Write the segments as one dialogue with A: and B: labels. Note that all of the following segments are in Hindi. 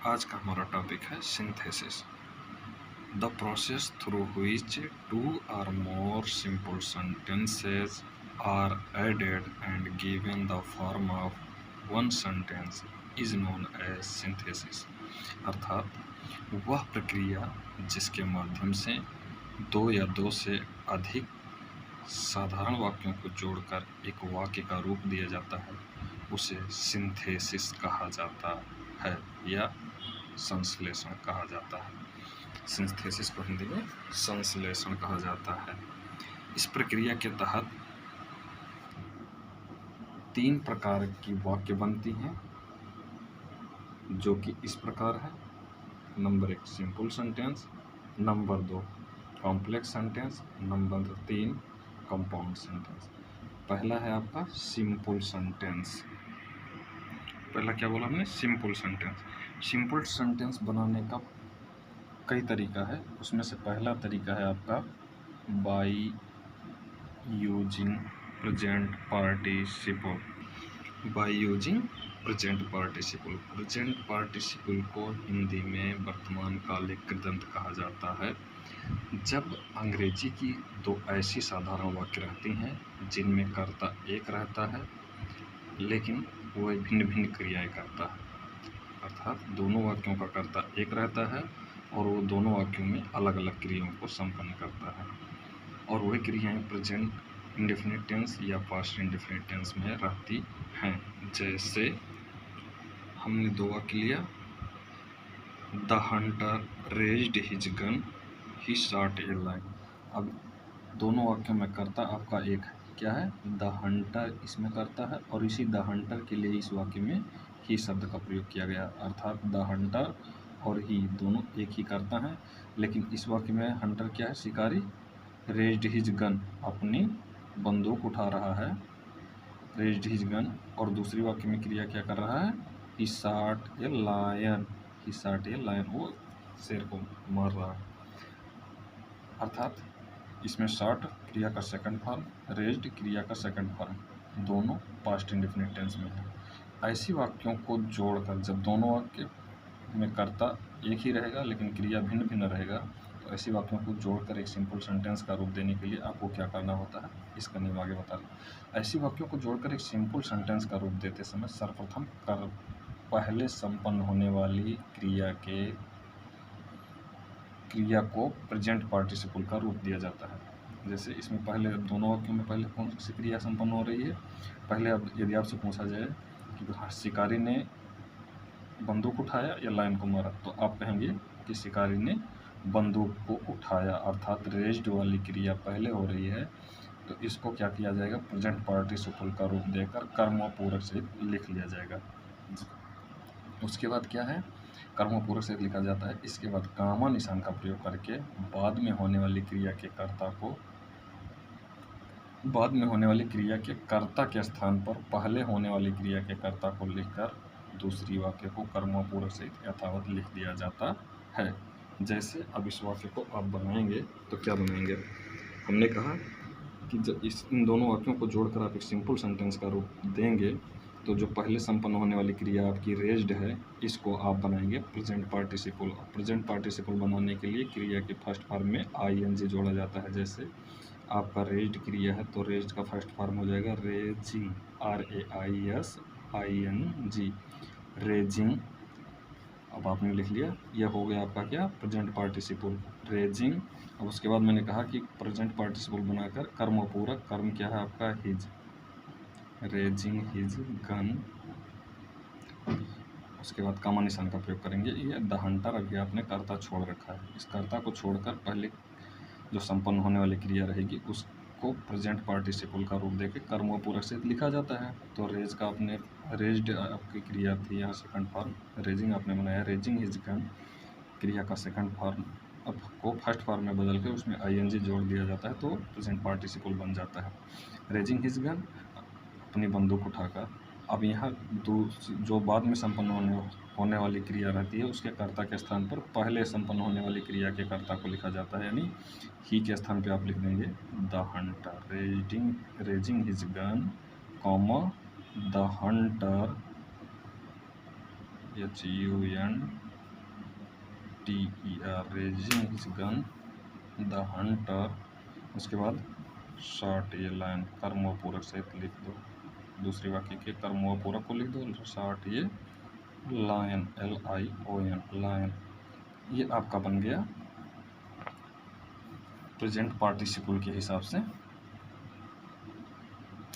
A: आज का हमारा टॉपिक है synthesis. The process through which two और more simple sentences are added and given the form of one sentence is known as synthesis. अर्थात वह प्रक्रिया जिसके माध्यम से दो या दो से अधिक साधारण वाक्यों को जोड़कर एक वाक्य का रूप दिया जाता है उसे सिंथेसिस कहा जाता है या संश्लेषण कहा जाता है। सिंथेसिस को हिंदी में संश्लेषण कहा जाता है। इस प्रक्रिया के तहत तीन प्रकार की वाक्य बनती हैं जो कि इस प्रकार है। Number 1 simple sentence, number 2 complex sentence, number 3 compound sentence. पहला है आपका सिंपल सेंटेंस। पहला क्या बोला हमने? Simple sentence. सिंपल सेंटेंस बनाने का कई तरीका है। उसमें से पहला तरीका है आपका by using present participle. By using present participle. Present participle को हिंदी में वर्तमान कालिक कृदंत कहा जाता है। जब अंग्रेजी की दो ऐसी साधारण वाक्य रहती हैं जिनमें कर्ता एक रहता है लेकिन वह भिन्न भिन्न क्रियाएं करता है, अर्थात दोनों वाक्यों का कर्ता एक रहता है और वो दोनों वाक्यों में अलग अलग क्रियाओं को संपन्न करता है और वह क्रियाएं प्रेजेंट इंडेफिनिट टेंस या पास्ट इंडेफिनिट टेंस में रहती हैं। जैसे हमने दो वाक्य लिया, the hunter raised his gun he shot a lion. अब दोनों वाक्यों में कर्ता आपका एक है। क्या है? द हंटर इसमें कर्ता है और इसी द हंटर के लिए इस वाक्य में ही शब्द का प्रयोग किया गया, अर्थात द हंटर और ही दोनों एक ही कर्ता हैं। लेकिन इस वाक्य में हंटर क्या है? शिकारी। रेज्ड हिज गन अपनी बंदूक उठा रहा है, रेज्ड हिज गन। और दूसरी वाक्य में क्रिया क्या कर रहा है? He shot a lion. He shot a lion, वो शेर को मार रहा है। अर्थात इसमें शॉट क्रिया का सेकंड फॉर्म, रेज्ड क्रिया का सेकंड फॉर्म, दोनों पास्ट इंडेफिनिट टेंस में है। ऐसी वाक्यों को जोड़कर जब दोनों वाक्य में कर्ता एक ही रहेगा लेकिन क्रिया भिन्न भिन्न रहेगा, तो ऐसी वाक्यों को जोड़कर एक सिंपल सेंटेंस का रूप देने के लिए आपको क्या करना होता है, इसका नियम आगे बता रहा। ऐसी वाक्यों को जोड़कर एक सिंपल सेंटेंस का रूप देते समय सर्वप्रथम पहले संपन्न होने वाली क्रिया को प्रेजेंट पार्टिसिपल का रूप दिया जाता है। जैसे इसमें पहले दोनों वाक्यों में पहले कौन सी क्रिया संपन्न हो रही है? पहले अब यदि आपसे पूछा जाए कि शिकारी ने बंदूक उठाया या लायन को मारा, तो आप कहेंगे कि शिकारी ने बंदूक को उठाया, अर्थात रेज्ड वाली क्रिया पहले हो रही है, तो इसको क्या किया जाएगा? प्रेजेंट पार्टिसिपल का रूप देकर कर्मपूरक से लिख लिया जाएगा। उसके बाद क्या है? कर्मपूरक से लिखा जाता है। इसके बाद कामा निशान का प्रयोग करके बाद में होने वाली क्रिया के स्थान पर पहले होने वाली क्रिया के कर्ता को लिखकर दूसरी वाक्य को कर्मपूरक से यथावत लिख दिया जाता है। जैसे अब इस वाक्य को आप बनाएंगे तो क्या बनाएंगे? हमने कहा कि जब इन दोनों वाक्यों को जोड़कर आप एक सिंपल सेंटेंस का रूप देंगे तो जो पहले संपन्न होने वाली क्रिया आपकी रेज्ड है, इसको आप बनाएंगे प्रेजेंट पार्टिसिपल। प्रेजेंट पार्टिसिपल बनाने के लिए क्रिया के फर्स्ट फॉर्म में आईएनजी जोड़ा जाता है। जैसे आपका रेज्ड क्रिया है तो रेज्ड का फर्स्ट फॉर्म हो जाएगा रेजिंग, RAISING, रेजिंग। अब आपने लिख लिया, यह हो गया आपका क्या? Present participle, raising. अब उसके बाद मैंने कहा कि प्रेजेंट पार्टिसिपल बनाकर कर्मपूरक, कर्म क्या है आपका? His, raising his gun. उसके बाद कामा निशान का प्रयोग करेंगे। ये द हंटर, अभी आपने कर्ता छोड़ रखा है, इस कर्ता को छोड़कर पहले जो संपन्न होने वाली क्रिया रहेगी उसको प्रेजेंट पार्टिसिपल का रूप देके कर्मपूरक से लिखा जाता है। तो रेज का आपने, रेज्ड आपकी क्रिया थी, यहाँ सेकंड फॉर्म रेजिंग आपने बनाया, रेजिंग हिज गन क्रिया का सेकंड फॉर्म अब को फर्स्ट फॉर्म में बदल के उसमें आईएनजी जोड़ दिया जाता है तो प्रेजेंट पार्टिसिपल बन जाता है। रेजिंग हिज गन, अपनी बंदूक उठाकर। अब यहाँ जो बाद में संपन्न होने वाली क्रिया रहती है उसके कर्ता के स्थान पर पहले संपन्न होने वाली क्रिया के कर्ता को लिखा जाता है, यानी ही के स्थान पे आप लिख देंगे the Hunter raising his gun, the Hunter HUN HUNTER, raising his gun, the Hunter. उसके बाद शॉट, ये लाइन कर्म व पूरक सहित लिख दो। दूसरे वाक्य के कर्म व पूरक को लिख दो। शॉट, ये लायन, LION, लायन, ये आपका बन गया प्रेजेंट पार्टिसिपल के हिसाब से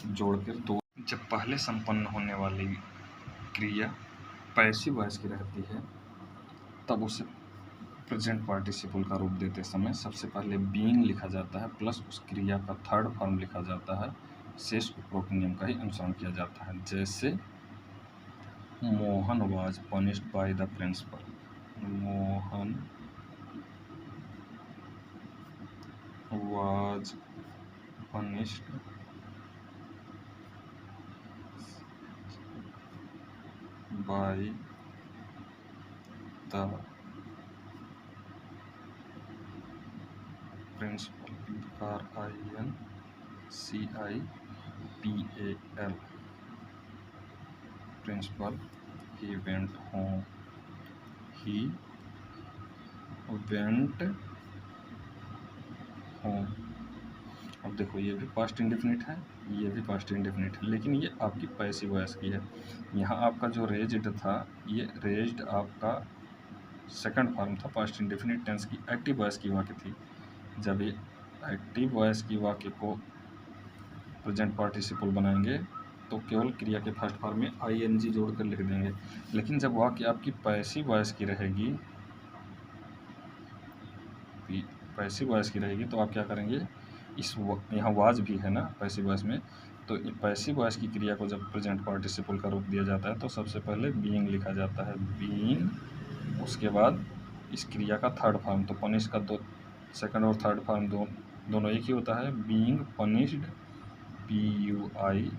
A: जोड़कर दो। जब पहले संपन्न होने वाली क्रिया पैसिव वॉइस की रहती है तब उसे प्रेजेंट पार्टिसिपल का रूप देते समय सबसे पहले बीइंग लिखा जाता है प्लस उस क्रिया का थर्ड फॉर्म लिखा जाता है। शेष उपरोक्त नियम का ही अनुसरण किया जाता है। जैसे Mohan was punished by the principal, Mohan was punished by the principal, PRINCIPAL, principal. He went home, he went home. अब देखो ये भी पास्ट इंडेफिनिट है, ये भी पास्ट इंडेफिनिट है, लेकिन ये आपकी पैसिव वॉइस की है। यहाँ आपका जो रेज्ड था, ये रेज्ड आपका सेकंड फॉर्म था पास्ट इंडेफिनिट टेंस की, एक्टिव वॉइस की वाक्य थी। जब ये एक्टिव वॉइस की वाक्य को प्रेजेंट पार्टिसिपल बनाएंगे तो केवल क्रिया के फर्स्ट फॉर्म में ING जोड़कर लिख देंगे। लेकिन जब वाक्य आपकी पैसिव वॉइस की रहेगी, पैसिव वॉइस की रहेगी तो आप क्या करेंगे, इस यहाँ वाज भी है ना पैसिव वॉइस में, तो पैसिव वॉइस की क्रिया को जब प्रेजेंट पार्टिसिपल का रूप दिया जाता है तो सबसे पहले बीइंग लिखा जाता है, बीइंग। उसके बाद इस क्रिया का थर्ड फॉर्म, तो पनिश का दो सेकंड और थर्ड फॉर्म दोनों एक ही होता है, being punished, PUNISHED,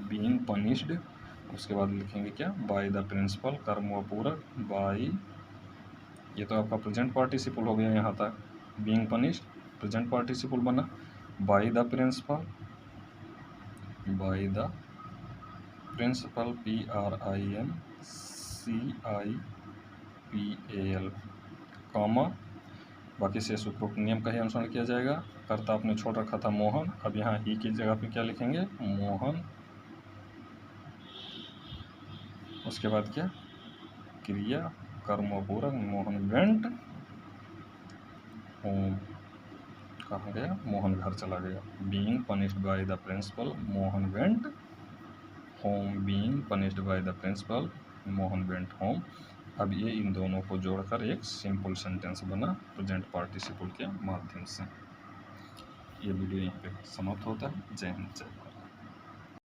A: being punished. उसके बाद लिखेंगे क्या, बाय द प्रिंसिपल, कर्म व पूरक, बाय, ये तो आपका प्रेजेंट पार्टिसिपल हो गया यहाँ तक, बीइंग पनिश्ड प्रेजेंट पार्टिसिपल बना, by the principal, PRINCIPAL, comma, बाकी शेष उपरोक्त नियम का ही अनुसरण किया जाएगा। कर्ता आपने छोड़ रखा था मोहन, अब यहाँ ही की जगह पे क्या लिखेंगे, मोहन। उसके बाद क्या, क्रिया कर्म पूरक, मोहन वेंट होम, कहाँ गया, मोहन घर चला गया। Being punished by the principal, Mohan went home, being punished by the principal, Mohan went home. अब ये इन दोनों को जोड़कर एक सिंपल सेंटेंस बना प्रेजेंट पार्टिसिपल के माध्यम से। ये वीडियो यहाँ पे समाप्त होता है। जय हिंद, जय भारत।